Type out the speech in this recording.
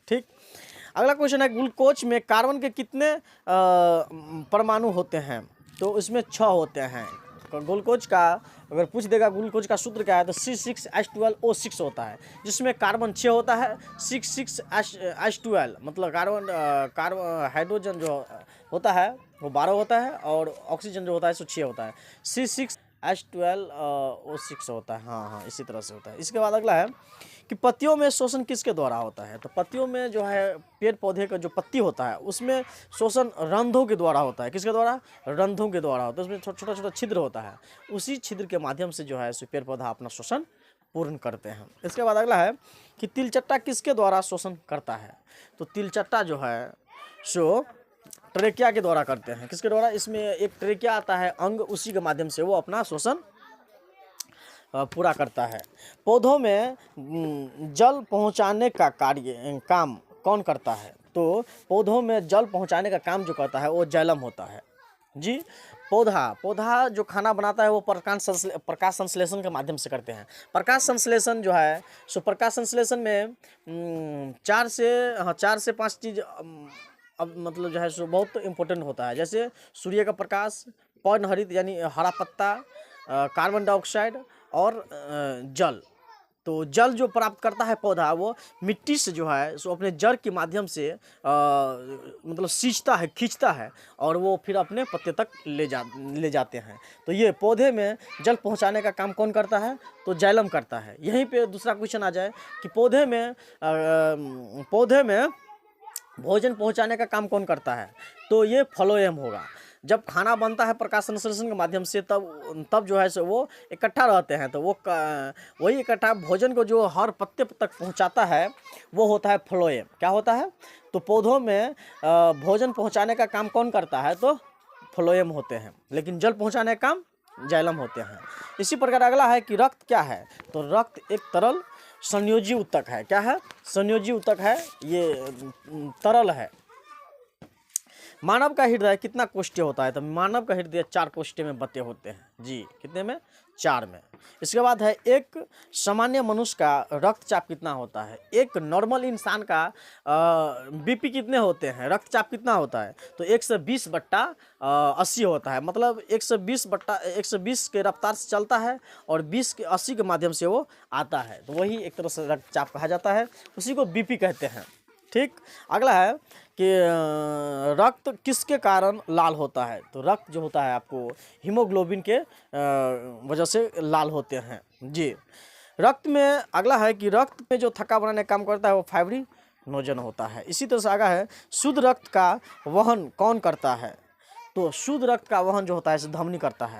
ठीक। अगला क्वेश्चन है ग्लूकोज में कार्बन के कितने परमाणु होते हैं? तो इसमें 6 होते हैं। ग्लूकोज का अगर पूछ देगा ग्लूकोज का सूत्र क्या है तो C6H12O6 होता है, जिसमें कार्बन 6 होता है, 6H12 मतलब कार्बन हाइड्रोजन जो होता है वो 12 होता है और ऑक्सीजन जो होता है सो 6 होता है, C6H12O6 होता है। हाँ, इसी तरह से होता है। इसके बाद अगला है कि पत्तियों में शोषण किसके द्वारा होता है? तो पत्तियों में जो है पेड़ पौधे का जो पत्ती होता है उसमें शोषण रंध्रों के द्वारा होता है। किसके द्वारा? रंध्रों के द्वारा होता है। उसमें छोटा छोटा छिद्र होता है, उसी छिद्र के माध्यम से जो है सो पेड़ पौधा अपना शोषण पूर्ण करते हैं। इसके बाद अगला है कि तिलचट्टा किसके द्वारा शोषण करता है? तो तिलचट्टा जो है सो ट्रेकिया के द्वारा करते हैं। किसके द्वारा? इसमें एक ट्रेकिया आता है अंग, उसी के माध्यम से वो अपना शोषण पूरा करता है। पौधों में जल पहुंचाने का काम कौन करता है? तो पौधों में जल पहुंचाने का काम जो करता है वो जाइलम होता है जी। पौधा जो खाना बनाता है वो प्रकाश संश्लेषण के माध्यम से करते हैं। प्रकाश संश्लेषण जो है सो प्रकाश संश्लेषण में 4 से 5 चीज़ अब मतलब जो है सो बहुत इम्पोर्टेंट होता है, जैसे सूर्य का प्रकाश, पर्णहरित यानी हरा पत्ता, कार्बन डाइऑक्साइड और जल। तो जल जो प्राप्त करता है पौधा वो मिट्टी से जो है सो अपने जड़ के माध्यम से मतलब खींचता है और वो फिर अपने पत्ते तक ले जाते हैं। तो ये पौधे में जल पहुंचाने का काम कौन करता है? तो जाइलम करता है। यहीं पे दूसरा क्वेश्चन आ जाए कि पौधे में भोजन पहुंचाने का काम कौन करता है? तो ये फ्लोएम होगा। जब खाना बनता है प्रकाश संश्लेषण के माध्यम से तब जो है सो वो इकट्ठा रहते हैं, तो वो वही इकट्ठा भोजन को जो हर पत्ते तक पहुंचाता है वो होता है फ्लोएम। क्या होता है? तो पौधों में भोजन पहुंचाने का काम कौन करता है? तो फ्लोएम होते हैं, लेकिन जल पहुंचाने का काम जाइलम होते हैं। इसी प्रकार अगला है कि रक्त क्या है? तो रक्त एक तरल संयोजी ऊतक है। क्या है? संयोजी ऊतक है, ये तरल है। मानव का हृदय कितना कोष्ठीय होता है? तो मानव का हृदय 4 कोष्ठीय में बटे होते हैं जी। कितने में? 4 में। इसके बाद है एक सामान्य मनुष्य का रक्तचाप कितना होता है? एक नॉर्मल इंसान का बीपी कितने होते हैं? रक्तचाप कितना होता है? तो 120/80 होता है। मतलब 120 के रफ्तार से चलता है और 80 के माध्यम से वो आता है, तो वही एक तरह से रक्तचाप कहा जाता है, उसी को बीपी कहते हैं। ठीक। अगला है कि रक्त किसके कारण लाल होता है? तो रक्त जो होता है आपको हीमोग्लोबिन के वजह से लाल होते हैं जी। रक्त में अगला है कि रक्त में जो थक्का बनाने का काम करता है वो फाइब्रिनोजन होता है। इसी तरह से आगा है शुद्ध रक्त का वहन कौन करता है? तो शुद्ध रक्त का वहन जो होता है धमनी करता है।